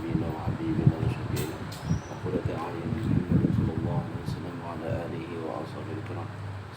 نبينا وحبيبنا وشفينا وقرة أعين محمد صلى الله عليه وسلم وعلى آله وأصحابه الكرام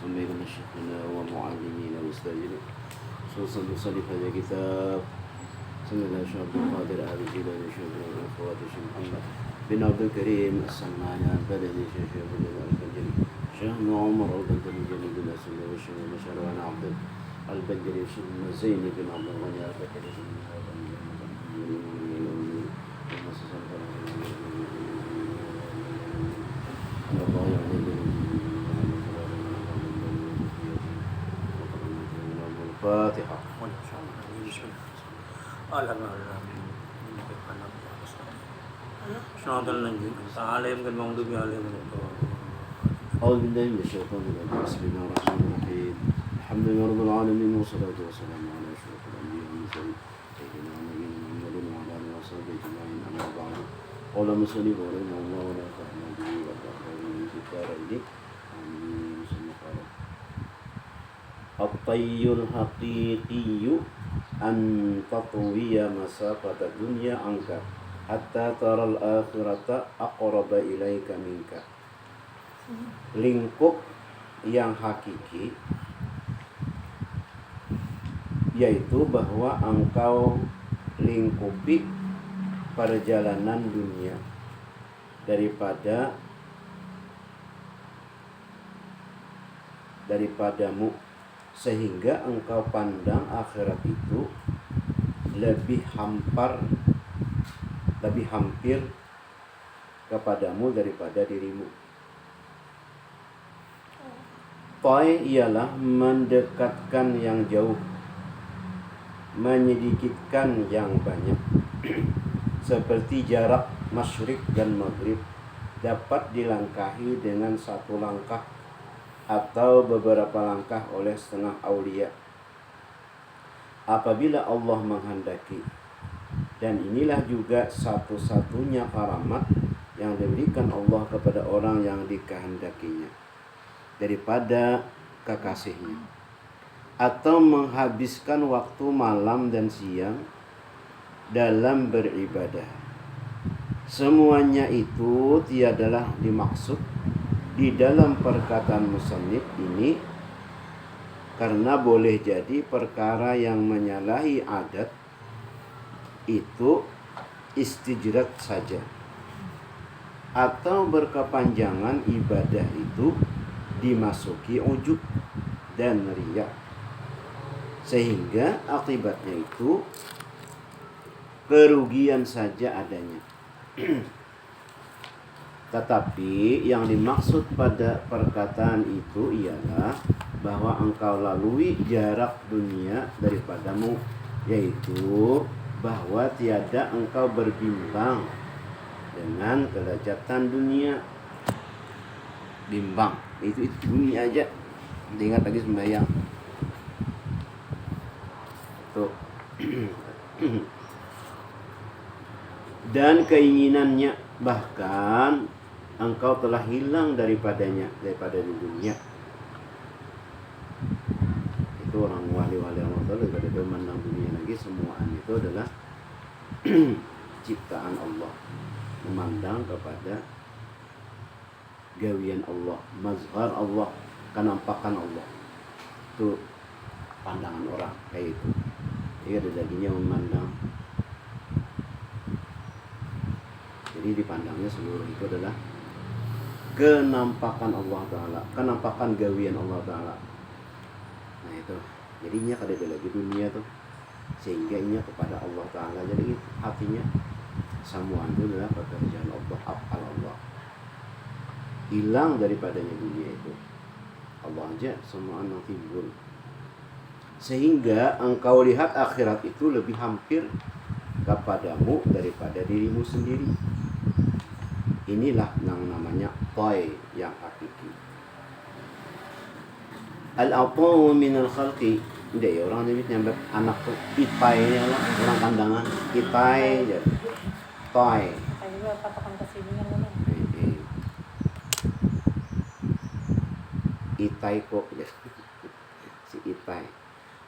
ثم إلى مشايخنا ومعلمينا وأستاذنا خصوصا مصنف هذا الكتاب سنة الله الشيخ عبد القادر آل جيلاني الشيخ الأخوات الشيخ محمد بن عبد الكريم السماني البدني الشيخ أبو جلال البنجلي شيخ عمر البنجلي جليل الأسد والشيخ بشار بن عبد البنجلي الشيخ زين بن عبد الغني البنجلي الفاتحة. أعوذ بالله من الشيطان الرجيم بسم الله الرحمن الرحيم الحمد لله رب العالمين والصلاة والسلام على أشرف الأنبياء والمرسلين سيدنا ونبينا محمد وعلى آله وصحبه أجمعين أما بعد قال المصنف رحمه الله ولا يفعل به والرحمن في الدارين آمين. الطي الحقيقي أن تطوي مسافة الدنيا عنك حتى ترى الآخرة أقرب إليك منك. Lingkup yang hakiki yaitu bahwa engkau lingkupi perjalanan dunia daripadamu sehingga engkau pandang akhirat itu lebih hampir kepadamu daripada dirimu. Toy ialah mendekatkan yang jauh, menyedikitkan yang banyak. Seperti jarak masyrik dan maghrib dapat dilangkahi dengan satu langkah atau beberapa langkah oleh setengah aulia apabila Allah menghendaki. Dan inilah juga satu-satunya karamat yang diberikan Allah kepada orang yang dikehendakinya daripada kekasihnya, atau menghabiskan waktu malam dan siang dalam beribadah. Semuanya itu tiadalah dimaksud di dalam perkataan musannif ini, karena boleh jadi perkara yang menyalahi adat itu istijrat saja, atau berkepanjangan ibadah itu dimasuki ujub dan riya, sehingga akibatnya itu kerugian saja adanya. Tetapi yang dimaksud pada perkataan itu ialah bahwa engkau lalui jarak dunia daripadamu, yaitu bahwa tiada engkau berbimbang dengan kelezatan dunia. Bimbang itu dunia aja, ingat lagi sembahyang tuh. Dan keinginannya, bahkan engkau telah hilang daripada dunia. Itu orang wali-wali Allah daripada memandang dunia lagi, semuaan itu adalah ciptaan Allah, memandang kepada gawian Allah, mazhar Allah, kenampakan Allah. Itu pandangan orang kayak itu. Jadi ada dagingnya memandang. Jadi dipandangnya seluruh itu adalah kenampakan Allah Ta'ala, kenampakan gawian Allah Ta'ala. Nah itu, jadinya kada ada lagi dunia tuh, sehingga inya kepada Allah Ta'ala. Jadi hatinya semua itu adalah pekerjaan Allah, afal Allah. Hilang daripadanya dunia itu, Allah aja semua anak timbul, sehingga engkau lihat akhirat itu lebih hampir kepadamu daripada dirimu sendiri. Inilah yang namanya toy yang hakiki. Al-a'ta'u minal khalqi. Udah ya, orang nyebut anak tuh itainya lah, orang pandangan itai aja. Toy. Itai kok ya. Si itai.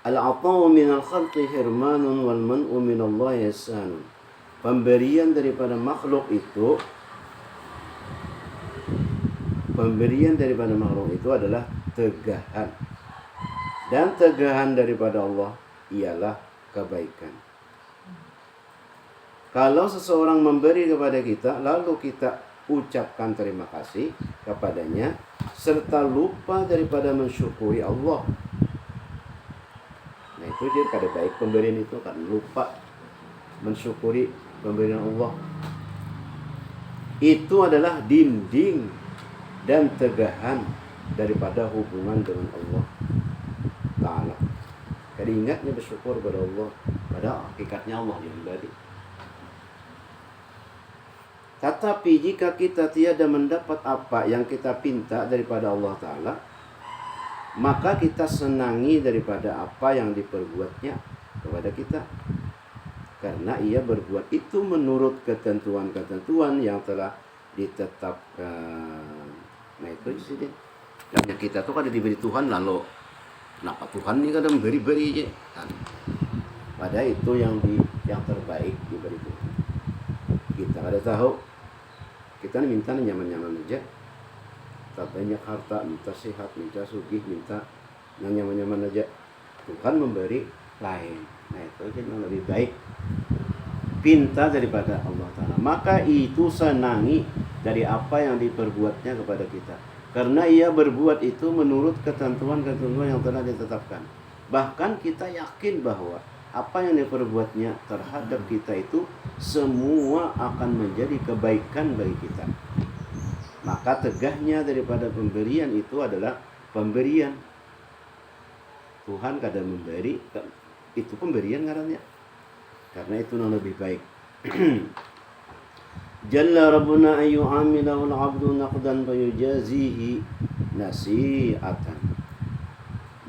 Al-'ata'u minal khalqi hirmanun wal man'u minallahi ihsanun. Pemberian daripada makhluk itu adalah tegahan. Dan tegahan daripada Allah ialah kebaikan. Kalau seseorang memberi kepada kita, lalu kita ucapkan terima kasih kepadanya, serta lupa daripada mensyukuri Allah. Nah itu dia kada baik pemberian itu, kan lupa mensyukuri pemberian Allah. Itu adalah dinding dan tegahan daripada hubungan dengan Allah Ta'ala. Kada ingatnya bersyukur kepada Allah, padahal hakikatnya Allah yang memberi. Tetapi jika kita tiada mendapat apa yang kita pinta daripada Allah Ta'ala, maka kita senangi daripada apa yang diperbuatnya kepada kita, karena ia berbuat itu menurut ketentuan-ketentuan yang telah ditetapkan. Nah itu sih. Karena kita tuh kada diberi Tuhan, lalu kenapa Tuhan ini kadang beri-beri aja kan? Padahal itu yang terbaik diberi Tuhan. Kita kada tahu. Kita minta nyaman-nyaman aja, tak banyak harta, minta sehat, minta sugih, minta nyaman-nyaman aja. Tuhan memberi lain. Nah itu aja yang lebih baik, pinta daripada Allah Ta'ala. Maka itu senangi dari apa yang diperbuatnya kepada kita, karena ia berbuat itu menurut ketentuan-ketentuan yang telah ditetapkan. Bahkan kita yakin bahwa apa yang diperbuatnya terhadap kita itu semua akan menjadi kebaikan bagi kita. Maka tegahnya daripada pemberian itu adalah pemberian. Tuhan kadang memberi, itu pemberian ngarannya, karena itu yang lebih baik. Jalla Rabbuna ayyu'amilahu al-'abdu naqdan fayujazihi nasi'atan.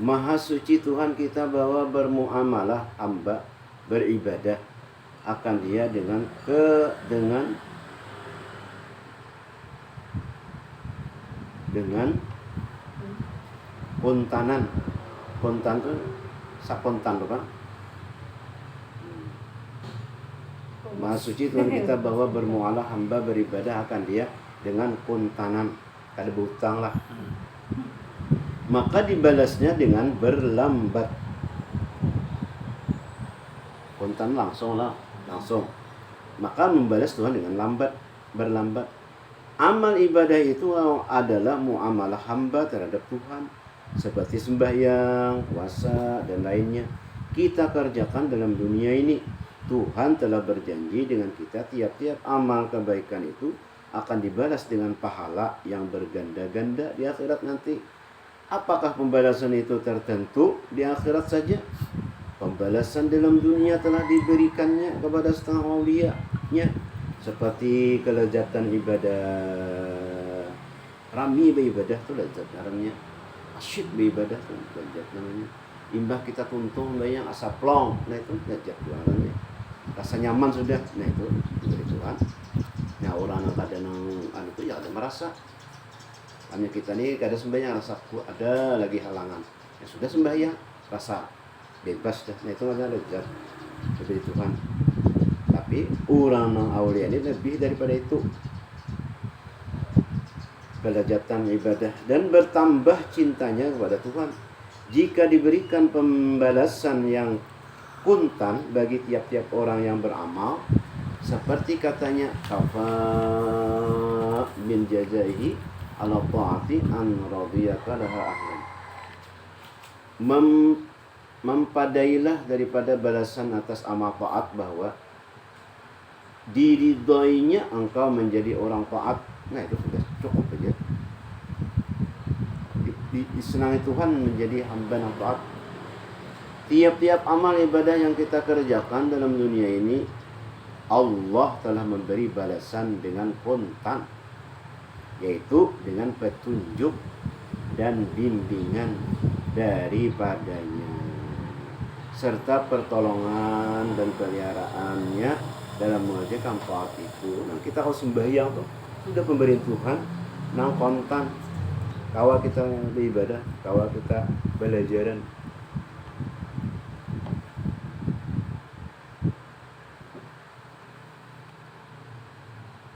Maha suci Tuhan kita bahwa bermuamalah hamba beribadah akan dia dengan kontanan. Kontan itu sakontan apa? Maha suci Tuhan kita bahwa bermuamalah hamba beribadah akan dia dengan kontanan, kada berhutang lah. Maka dibalasnya dengan berlambat. Kontan langsung. Maka membalas Tuhan dengan berlambat. Amal ibadah itu adalah muamalah hamba terhadap Tuhan, seperti sembahyang, puasa, dan lainnya. Kita kerjakan dalam dunia ini. Tuhan telah berjanji dengan kita, tiap-tiap amal kebaikan itu akan dibalas dengan pahala yang berganda-ganda di akhirat nanti. Apakah pembalasan itu tertentu di akhirat saja? Pembalasan dalam dunia telah diberikannya kepada setengah aulia-Nya, seperti kelezatan ibadah. Rami beribadah itu lezat namanya. Asyik beribadah itu lezat namanya. Imbah kita tuntung bayang asaplong, nah itu lezat namanya. Rasa nyaman sudah, nah itu dari Tuhan. Nah orang yang kadang itu ya ada merasa. Hanya kita ni kada sembahyang rasa ada lagi halangan. Ya sudah sembahyang rasa bebas dah. Nah itu ada lezat dari Tuhan. Tapi orang yang aulia ini lebih daripada itu. Kelezatan ibadah dan bertambah cintanya kepada Tuhan. Jika diberikan pembalasan yang kuntan bagi tiap-tiap orang yang beramal, seperti katanya kafa min jazaihi ala ta'ati an radiyaka laha ahlan. Mempadailah daripada balasan atas amal taat bahwa diridainya engkau menjadi orang taat. Nah itu sudah cukup saja. Disenangi Tuhan menjadi hamba yang taat. Tiap-tiap amal ibadah yang kita kerjakan dalam dunia ini, Allah telah memberi balasan dengan kontan, yaitu dengan petunjuk dan bimbingan daripadanya, serta pertolongan dan peliharaannya dalam mengerjakan taat itu. Nah kita kalau sembahyang tuh sudah pemberian Tuhan nang kontan. Kawal kita beribadah, kawal kita belajaran.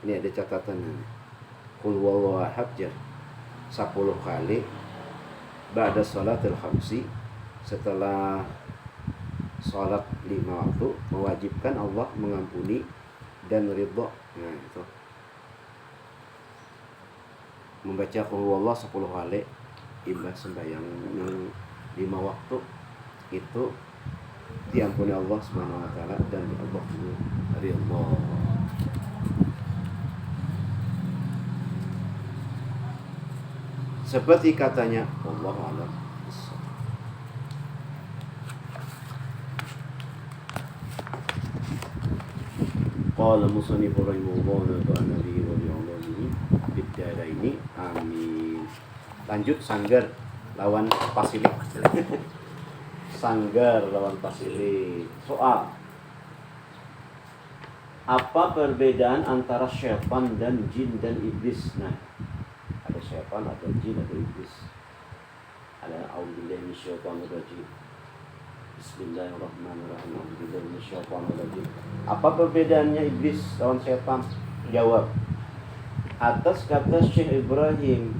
Ini ada catatannya. Qul huwallahu ahad 10 kali ba'da sholatil khamsi, setelah sholat 5 waktu, mewajibkan Allah mengampuni dan ridha. Nah, itu. Membaca qul huwallahu 10 kali imbas sembahyang 5 waktu itu diampuni Allah Subhanahu wa taala dan Allah ridha. Seperti katanya Allahu a'lam. Qala musannif rahimahullah wa ta'ala bihi wa bi'ulumihi bid daraini amin. Lanjut Sanggar lawan Pasili. Sanggar lawan Pasili. Soal: apa perbedaan antara syaitan dan jin dan iblis? Nah, ada syaitan, ada jin, ada iblis. Ada a'udzubillahi minasyaitonir rajim. Bismillahirrahmanirrahim. A'udzubillahi minasyaitonir rajim. Apa perbedaannya iblis lawan syaitan? Jawab: atas kata Syekh Ibrahim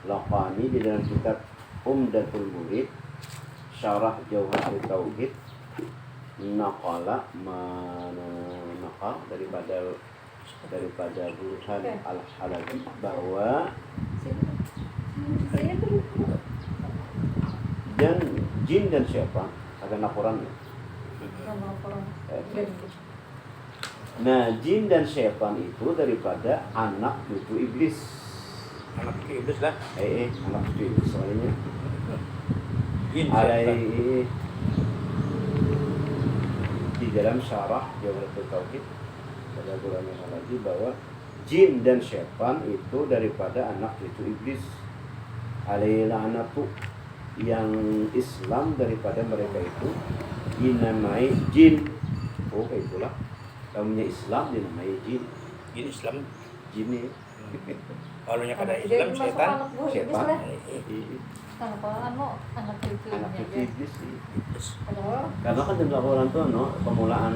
Laqani di dalam kitab Umdatul Murid Syarah Jauharatul Tauhid, naqala manaqal daripada Burhan Al-Halabi bahwa dan jin dan syaitan ada nakorannya. Nah, jin dan syaitan itu daripada anak cucu iblis. Anak cucu iblis lah. Anak cucu iblis soalnya. Jin Ada syaitan. di dalam syarah Jawharatul Tauhid pada Burhan Al-Halabi bahwa jin dan syaitan itu daripada anak cucu iblis. Alaihi la'natu, yang Islam daripada mereka itu dinamai jin. Oh, itulah namanya Islam dinamai jin. Jin Islam. Jin ini Kalau nya kada Islam setan. syaitan. Anak Cucu iblis sih. Halo. Karena kan dalam Al-Quran tuh pemulaan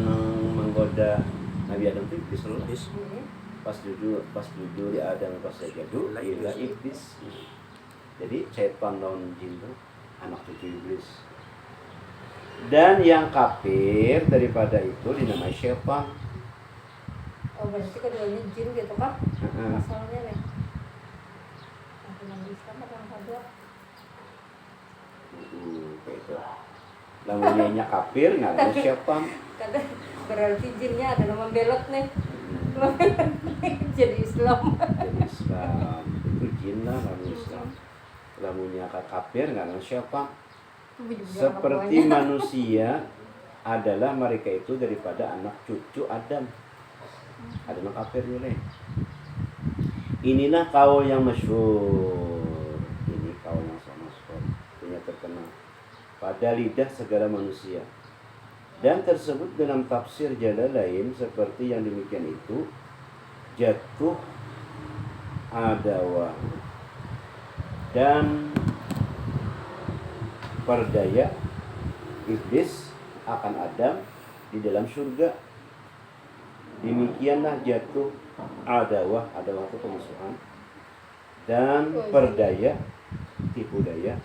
menggoda Nabi Adam itu iblis loh. Pas jujur di Adam pas sajadu ila iblis. Jadi setan lawan jin itu anak cucu iblis. Dan yang kafir daripada itu dinamai syaitan. Oh, berarti keduanya jin gitu kan? Asalnya nih. Yang Islam atau yang kedua? Kayak itu. Lamunnya kafir nggak ada syaitan. Kadang berarti jinnya ada nama belot nih. Jadi Islam. Jadi Islam itu jin lah lamun Islam. Lamunnya kafir nggak ada syaitan. Seperti manusia adalah mereka itu daripada anak cucu Adam. Ada anak kafir nih. Inilah kaul yang masyhur. Ini kaul yang sangat masyhur, yang terkenal pada lidah segala manusia. Dan tersebut dalam tafsir Jalalain seperti yang demikian itu jatuh adawah dan perdaya iblis akan Adam di dalam surga. Demikianlah jatuh adawah itu pemusuhan, dan perdaya tipu daya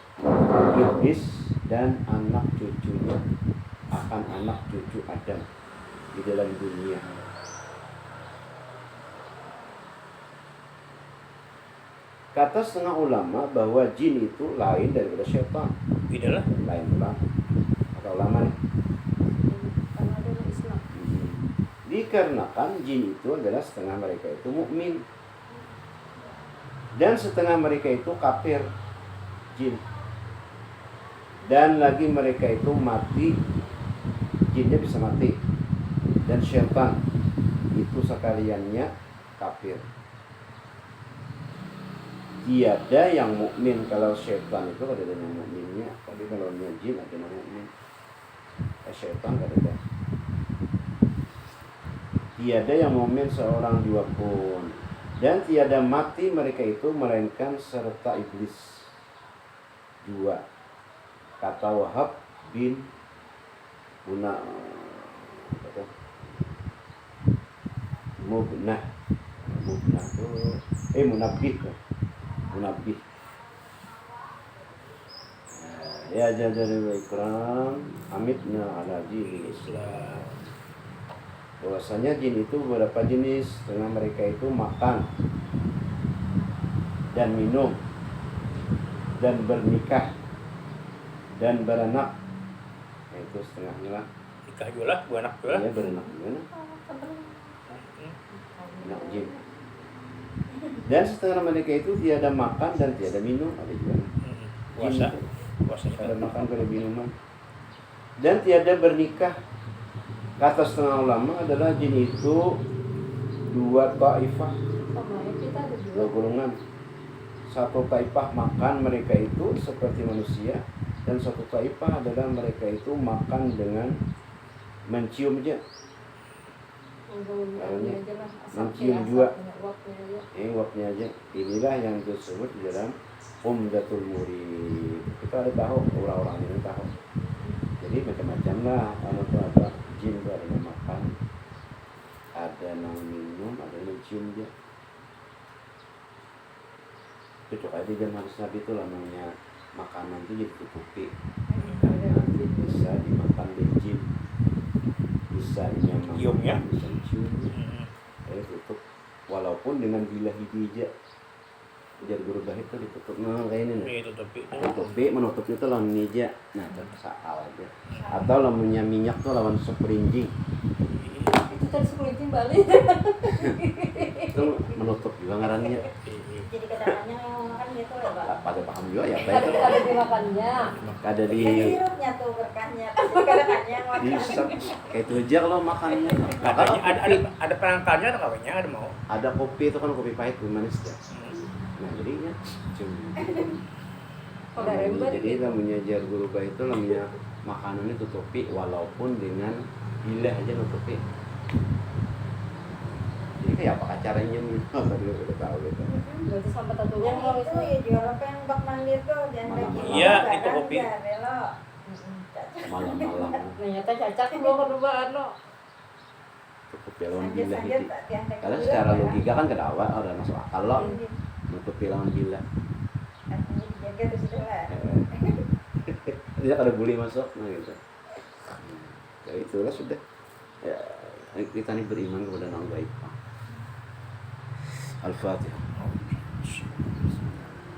iblis dan anak cucunya akan anak cucu Adam di dalam dunia. Kata setengah ulama bahwa jin itu lain daripada syaitan. Tidak lah. Lain ulama. Kata ulama nih. Karena ada Islam. Dikarenakan jin itu adalah setengah mereka itu mukmin dan setengah mereka itu kafir jin, dan lagi mereka itu mati, jinnya bisa mati, dan syaitan itu sekaliannya kafir. Tiada yang mukmin kalau syaitan itu ada yang mukminnya, tapi kalau jin ada yang mukmin. Syaitan ada. Tiada yang mukmin seorang jiwa pun, dan tiada mati mereka itu melainkan serta iblis jua. Kata Wahab bin mubnah. Mubnah tuh munabbih tuh. Munabbih. Ya jadari wa ikram amitna ala jin Islam. Bahwasanya jin itu beberapa jenis, setengah mereka itu makan dan minum dan bernikah dan beranak. Itu setengahnya lah. Nikah juga lah, buah anak juga lah. Ya beranak gimana? Anak jin. Dan setengah mereka itu tiada makan dan tiada minum, ada juga. Puasa, puasanya Tiada makan tiada minuman dan tiada bernikah. Kata setengah ulama adalah jin itu dua taifah, Sama ya kita ada dua dua. golongan. Satu taifah makan mereka itu seperti manusia, dan satu taifah adalah mereka itu makan dengan mencium aja. Baunya aja lah. Mencium juga. Uapnya aja. Uapnya aja. Inilah yang disebut di dalam Umdatul Murid. Kita ada tahu, orang-orang ini tahu. Jadi macam-macam lah. Ada jin itu ada yang makan, ada yang minum, ada yang mencium dia. Itu coba di zaman Nabi itu namanya makanan itu jadi tutupi. Karena bisa dimakan oleh jin, bisa Cium ya? bisa cium. Tutup. Walaupun dengan bilah hijau. Jadi guru bahit itu ditutup kayak ini nih. Tutupi menutup itu lawan meja. Nah, tersakal aja. Atau lawannya minyak tuh lawan seperinci. Itu tadi sepuluh balik. Itu menutup juga ngarannya. Jadi kedatangannya yang makan gitu ya Pak. Pada paham juga ya, Pak. Ada dimakannya. Ada di Jadi sirupnya tuh berkahnya, pasti kedatangannya yang makan. bisa kayak itu aja kalau makannya. Ada perangkalnya atau kawinnya ada mau? Ada kopi itu kan kopi pahit manis ya. Nah, jadinya Kalau rembat jadi namanya jar guruba itu namanya makanannya tutupi walaupun dengan bilah aja tutupi. Jadi kayak apa caranya nih? Tadi udah tahu gitu. berarti sampai tatunya Yang kalau itu ya jual apa yang bak mandir tuh dan Malam-malam. lagi Iya, makan, itu kopi. ya, belok. Malam-malam ternyata cacak bawa ke rumah ano. tutupi lawan Lanjut bilah lanjut itu. tak tiang tek Karena dulu, secara Pak. logika kan kedawa udah masuk akal loh. Ini, Nutupi lawan bilah. artinya dijaga di situ lah. Tidak ada bully masuk, nah gitu. Ya itulah sudah. Ya, kita ini beriman kepada nama baik. Al-Fatihah.